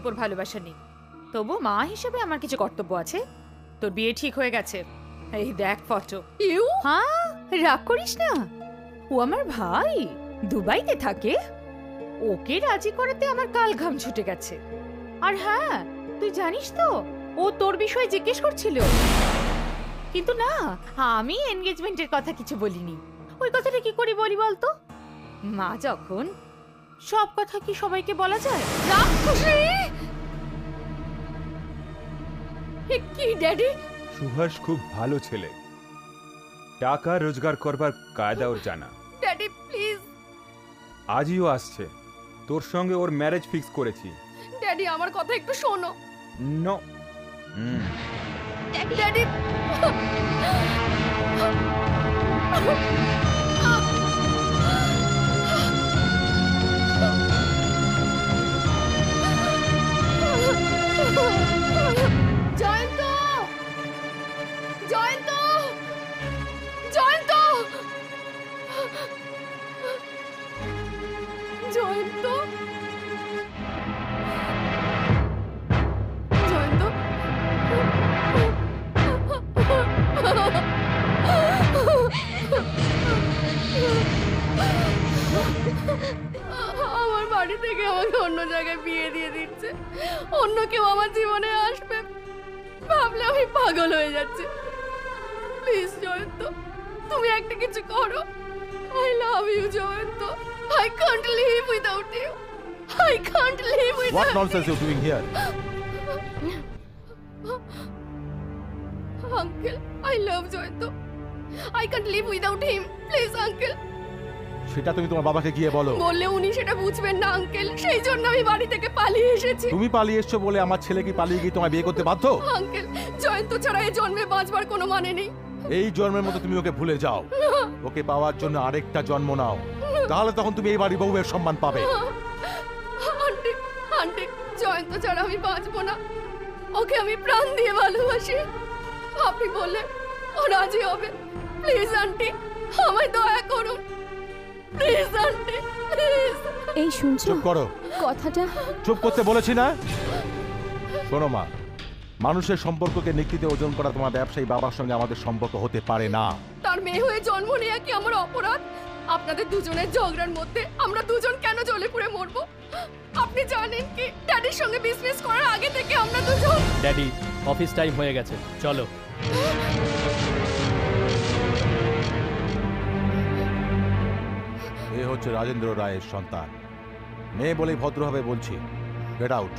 ওপর ভালোবাসা নেই, তবু মা হিসেবে আমার কিছু কর্তব্য আছে। তোর বিয়ে ঠিক হয়ে গেছে, এই দেখ ফটো। ইউ হ্যাঁ, রাগ করিস না, ও আমার ভাই, দুবাইতে থাকে। ওকে রাজি করাতে আমার কাল ঘাম ছুটে গেছে। আর হ্যাঁ, তুই জানিস তো ও তোর বিষয়ে জিজ্ঞেস করছিল, কিন্তু না, আমি এনগেজমেন্টের কথা কিছু বলিনি। ওই কথাটা কি করে বলি বলতো? মা যখন, সব কথা কি সবাইকে বলা যায়? রাক্ষসী! এ কি ড্যাডি? সুভাষ খুব ভালো ছেলে, টাকা রোজগার করবার কায়দা ওর জানা। Daddy please. আজইও আসছে, তোর সঙ্গে ওর ম্যারেজ ফিক্স করেছি। ড্যাডি আমার কথা একটু শোনো। নো। ড্যাডি জয়ন্ত! জয়ন্ত! জয়ন্ত! জয়ন্ত! জয়ন্ত! আমার বাড়ি থেকে আমাকে অন্য জায়গায় বিয়ে দিয়ে দিচ্ছে, অন্য কেউ আমার জীবনে আসবে ভাবলে আমি পাগল হয়ে যাচ্ছি। প্লিজ জয়ন্ত, তুমি একটা কিছু করো। I love you Jayanta. I can't live without you. I can't live without. What nonsense you're doing here? Uncle, I love Jayanta. I can't live without him. Please uncle. সেটা তুমি তোমার বাবাকে গিয়ে বলো। বললে উনি সেটা বুঝবেন না আঙ্কেল, সেই জন্য আমি বাড়ি থেকে পালিয়ে এসেছি। তুমি পালিয়ে এসছো বলে আমার ছেলে কি পালিয়ে গিয়ে তোমায় বিয়ে করতে বাধ্য? আঙ্কেল, জয়ন্ত ছাড়া এই জন্মে বাঁচবার কোনো মানে নেই। এই জন্মের মতো তুমি ওকে ভুলে যাও, ওকে পাওয়ার জন্য আরেকটা জন্ম নাও, তাহলে তখন তুমি এই বাড়ির বউয়ের সম্মান পাবে। আন্টি, আন্টি, জয়ন্ত ছাড়া আমি বাঁচবো না। ওকে আমি প্রাণ দিয়ে ভালোবাসি। আপনি বললে ও রাজি হবে। প্লিজ আন্টি, আমায় দয়া করুন। Please aunty, please. এই শুনছো চুপ করো। কথাটা? চুপ করতে বলেছি না? শোনো মা, মানুষের সম্পর্ককে নিক্তিতে ওজন করা তোমার ব্যবসায়ী বাবার সঙ্গে আমাদের সম্পর্ক হতে পারে না। তার মেয়ে হয়ে জন্ম নেওয়া কি আমার অপরাধ? আপনাদের দুজনের ঝগড়ার মধ্যে আমরা দুজন কেন জ্বলে পুড়ে মরবো? আপনি জানেন কি, ড্যাডির সঙ্গে বিজনেস করার আগে থেকে আমরা দুজন। ড্যাডি, অফিস টাইম হয়ে গেছে, চলো। এ হচ্ছে রাজেন্দ্র রায়ের সন্তান, মেয়ে বলেই ভদ্রভাবে বলছি, গেট আউট।